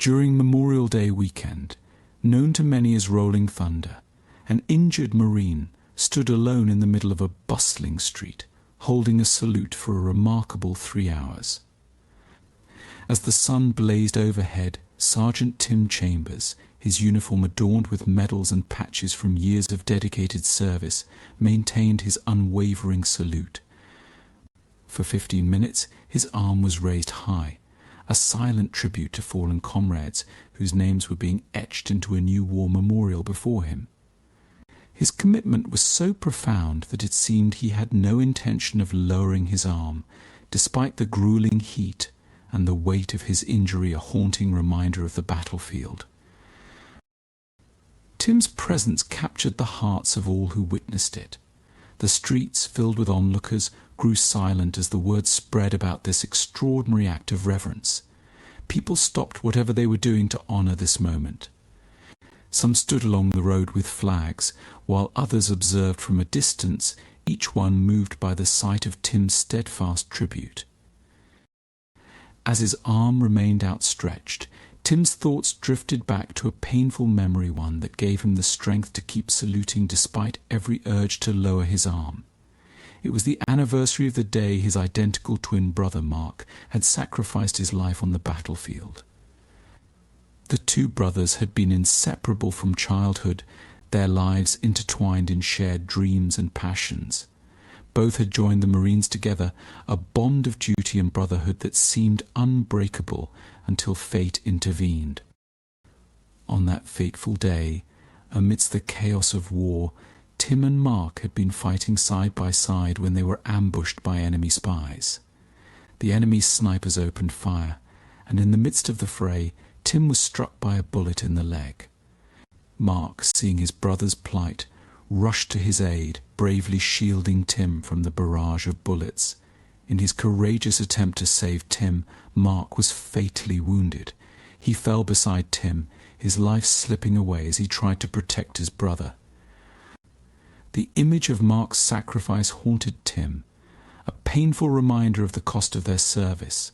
During Memorial Day weekend, known to many as Rolling Thunder, an injured Marine stood alone in the middle of a bustling street, holding a salute for a remarkable 3 hours. As the sun blazed overhead, Sergeant Tim Chambers, his uniform adorned with medals and patches from years of dedicated service, maintained his unwavering salute. For 15 minutes, his arm was raised high, a silent tribute to fallen comrades whose names were being etched into a new war memorial before him. His commitment was so profound that it seemed he had no intention of lowering his arm, despite the grueling heat and the weight of his injury a haunting reminder of the battlefield. Tim's presence captured the hearts of all who witnessed it. The streets, filled with onlookers, grew silent as the word spread about this extraordinary act of reverence. People stopped whatever they were doing to honour this moment. Some stood along the road with flags, while others observed from a distance, each one moved by the sight of Tim's steadfast tribute. As his arm remained outstretched, Tim's thoughts drifted back to a painful memory, one that gave him the strength to keep saluting despite every urge to lower his arm. It was the anniversary of the day his identical twin brother Mark had sacrificed his life on the battlefield. The two brothers had been inseparable from childhood, their lives intertwined in shared dreams and passions. Both had joined the Marines together, a bond of duty and brotherhood that seemed unbreakable until fate intervened. On that fateful day, amidst the chaos of war, Tim and Mark had been fighting side by side when they were ambushed by enemy spies. The enemy's snipers opened fire, and in the midst of the fray, Tim was struck by a bullet in the leg. Mark, seeing his brother's plight, rushed to his aid, bravely shielding Tim from the barrage of bullets. In his courageous attempt to save Tim, Mark was fatally wounded. He fell beside Tim, his life slipping away as he tried to protect his brother. The image of Mark's sacrifice haunted Tim, a painful reminder of the cost of their service.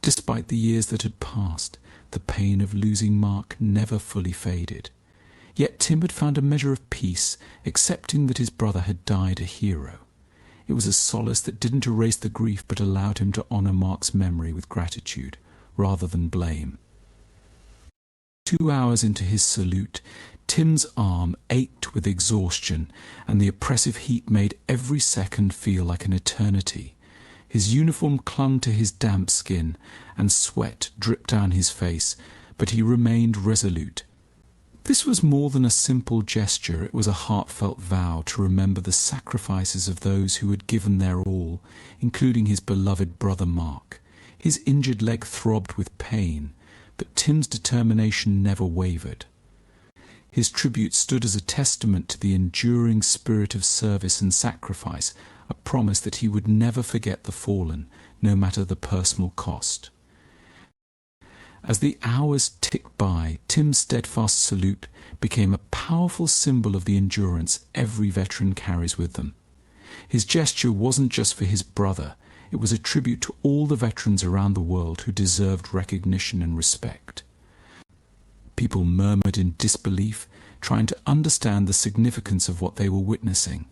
Despite the years that had passed, the pain of losing Mark never fully faded. Yet Tim had found a measure of peace, accepting that his brother had died a hero. It was a solace that didn't erase the grief but allowed him to honour Mark's memory with gratitude, rather than blame. 2 hours into his salute, Tim's arm ached with exhaustion, and the oppressive heat made every second feel like an eternity. His uniform clung to his damp skin, and sweat dripped down his face, but he remained resolute. This was more than a simple gesture, it was a heartfelt vow to remember the sacrifices of those who had given their all, including his beloved brother Mark. His injured leg throbbed with pain, but Tim's determination never wavered. His tribute stood as a testament to the enduring spirit of service and sacrifice, a promise that he would never forget the fallen, no matter the personal cost. As the hours ticked by, Tim's steadfast salute became a powerful symbol of the endurance every veteran carries with them. His gesture wasn't just for his brother, it was a tribute to all the veterans around the world who deserved recognition and respect. People murmured in disbelief, trying to understand the significance of what they were witnessing.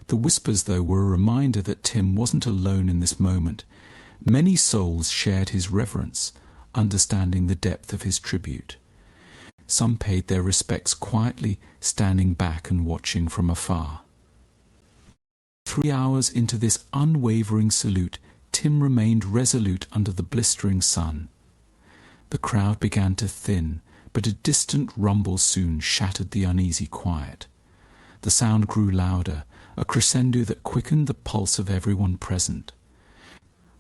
The whispers, though, were a reminder that Tim wasn't alone in this moment. Many souls shared his reverence, understanding the depth of his tribute. Some paid their respects quietly, standing back and watching from afar. 3 hours into this unwavering salute, Tim remained resolute under the blistering sun. The crowd began to thin, but a distant rumble soon shattered the uneasy quiet. The sound grew louder, a crescendo that quickened the pulse of everyone present.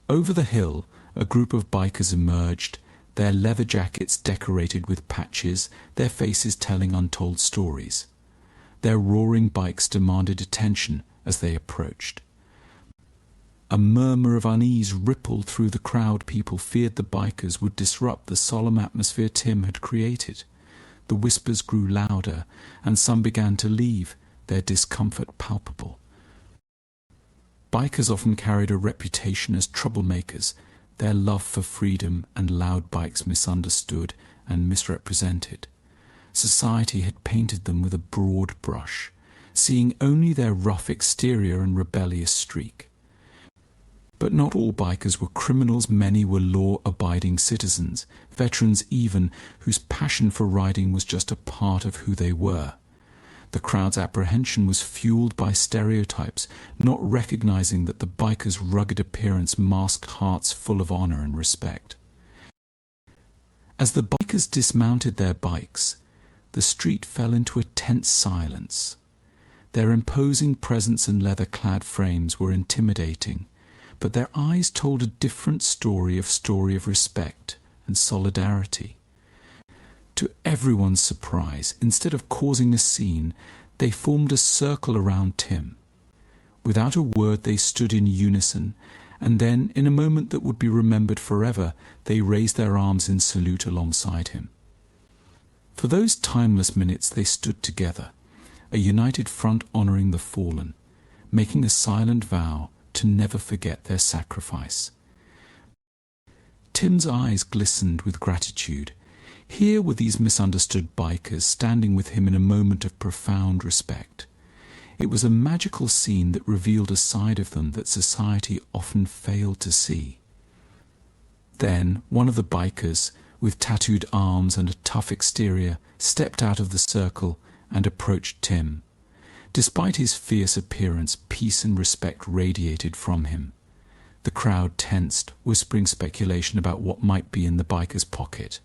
Over the hill, a group of bikers emerged, their leather jackets decorated with patches, their faces telling untold stories. Their roaring bikes demanded attention as they approached. A murmur of unease rippled through the crowd. People feared the bikers would disrupt the solemn atmosphere Tim had created. The whispers grew louder, and some began to leave, their discomfort palpable. Bikers often carried a reputation as troublemakers, their love for freedom and loud bikes misunderstood and misrepresented. Society had painted them with a broad brush, seeing only their rough exterior and rebellious streak. But not all bikers were criminals. Many were law-abiding citizens, veterans even, whose passion for riding was just a part of who they were. The crowd's apprehension was fueled by stereotypes, not recognizing that the biker's rugged appearance masked hearts full of honor and respect. As the bikers dismounted their bikes, the street fell into a tense silence. Their imposing presence and leather-clad frames were intimidating, but their eyes told a different story of respect and solidarity. To everyone's surprise, instead of causing a scene, they formed a circle around Tim. Without a word they stood in unison, and then, in a moment that would be remembered forever, they raised their arms in salute alongside him. For those timeless minutes they stood together, a united front honouring the fallen, making a silent vow to never forget their sacrifice. Tim's eyes glistened with gratitude. Here were these misunderstood bikers standing with him in a moment of profound respect. It was a magical scene that revealed a side of them that society often failed to see. Then one of the bikers, with tattooed arms and a tough exterior, stepped out of the circle and approached Tim. Despite his fierce appearance, peace and respect radiated from him. The crowd tensed, whispering speculation about what might be in the biker's pocket.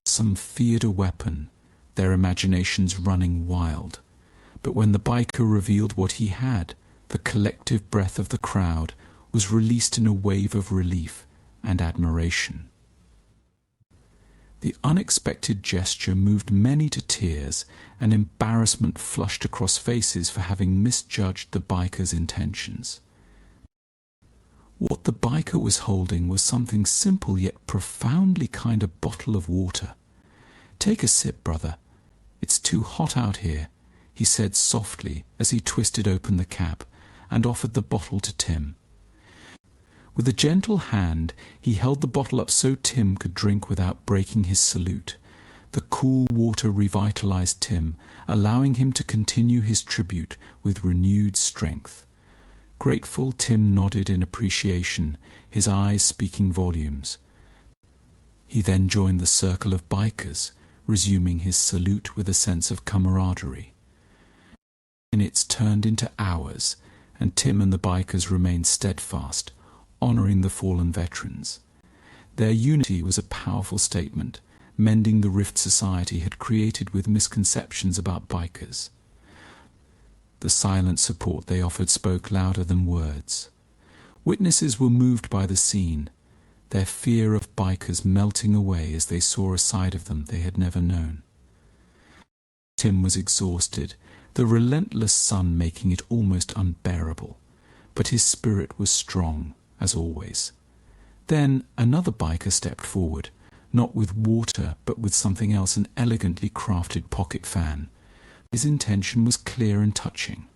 Some feared a weapon, their imaginations running wild. But when the biker revealed what he had, the collective breath of the crowd was released in a wave of relief and admiration. The unexpected gesture moved many to tears, and embarrassment flushed across faces for having misjudged the biker's intentions. What the biker was holding was something simple yet profoundly kind, a bottle of water. "Take a sip, brother. It's too hot out here," he said softly as he twisted open the cap and offered the bottle to Tim. With a gentle hand, he held the bottle up so Tim could drink without breaking his salute. The cool water revitalized Tim, allowing him to continue his tribute with renewed strength. Grateful, Tim nodded in appreciation, his eyes speaking volumes. He then joined the circle of bikers, resuming his salute with a sense of camaraderie. Minutes turned into hours, and Tim and the bikers remained steadfast, honouring the fallen veterans. Their unity was a powerful statement, mending the rift society had created with misconceptions about bikers. The silent support they offered spoke louder than words. Witnesses were moved by the scene, their fear of bikers melting away as they saw a side of them they had never known. Tim was exhausted, the relentless sun making it almost unbearable, but his spirit was strong, as always. Then another biker stepped forward, not with water but with something else, an elegantly crafted pocket fan. His intention was clear and touching.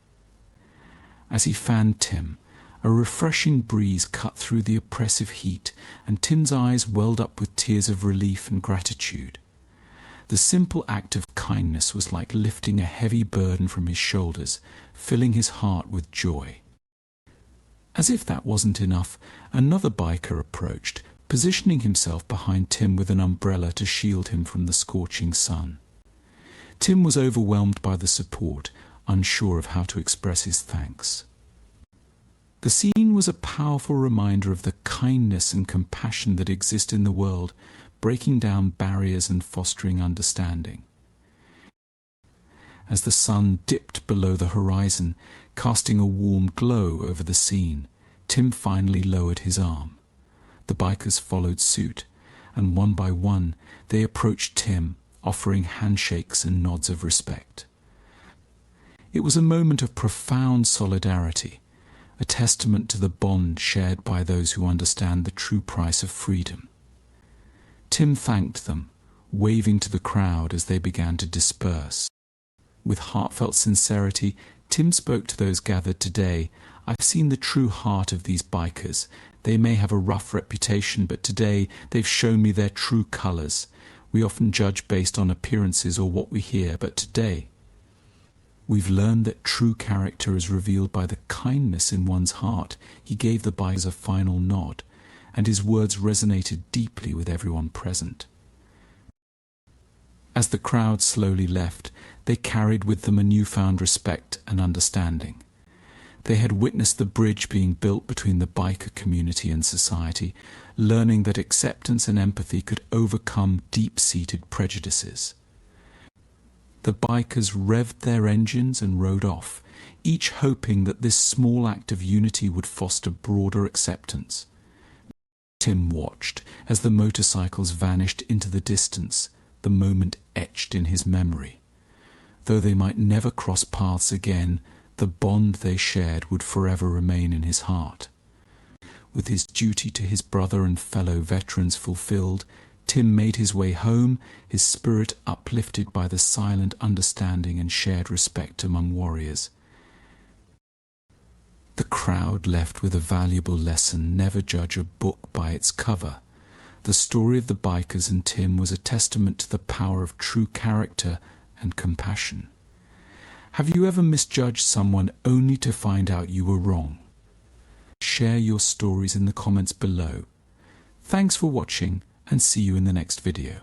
As he fanned Tim, a refreshing breeze cut through the oppressive heat, and Tim's eyes welled up with tears of relief and gratitude. The simple act of kindness was like lifting a heavy burden from his shoulders, filling his heart with joy. As if that wasn't enough, another biker approached, positioning himself behind Tim with an umbrella to shield him from the scorching sun. Tim was overwhelmed by the support, unsure of how to express his thanks. The scene was a powerful reminder of the kindness and compassion that exist in the world, breaking down barriers and fostering understanding. As the sun dipped below the horizon, casting a warm glow over the scene, Tim finally lowered his arm. The bikers followed suit, and one by one they approached Tim, offering handshakes and nods of respect. It was a moment of profound solidarity, a testament to the bond shared by those who understand the true price of freedom. Tim thanked them, waving to the crowd as they began to disperse. With heartfelt sincerity, Tim spoke to those gathered today. "I've seen the true heart of these bikers. They may have a rough reputation, but today they've shown me their true colours. We often judge based on appearances or what we hear, but today we've learned that true character is revealed by the kindness in one's heart. He gave the bikers a final nod, and his words resonated deeply with everyone present. As the crowd slowly left, they carried with them a newfound respect and understanding. They had witnessed the bridge being built between the biker community and society, learning that acceptance and empathy could overcome deep-seated prejudices. The bikers revved their engines and rode off, each hoping that this small act of unity would foster broader acceptance. Tim watched as the motorcycles vanished into the distance, the moment etched in his memory. Though they might never cross paths again, the bond they shared would forever remain in his heart. With his duty to his brother and fellow veterans fulfilled, Tim made his way home, his spirit uplifted by the silent understanding and shared respect among warriors. The crowd left with a valuable lesson: never judge a book by its cover. The story of the bikers and Tim was a testament to the power of true character and compassion. Have you ever misjudged someone only to find out you were wrong? Share your stories in the comments below. Thanks for watching, and see you in the next video.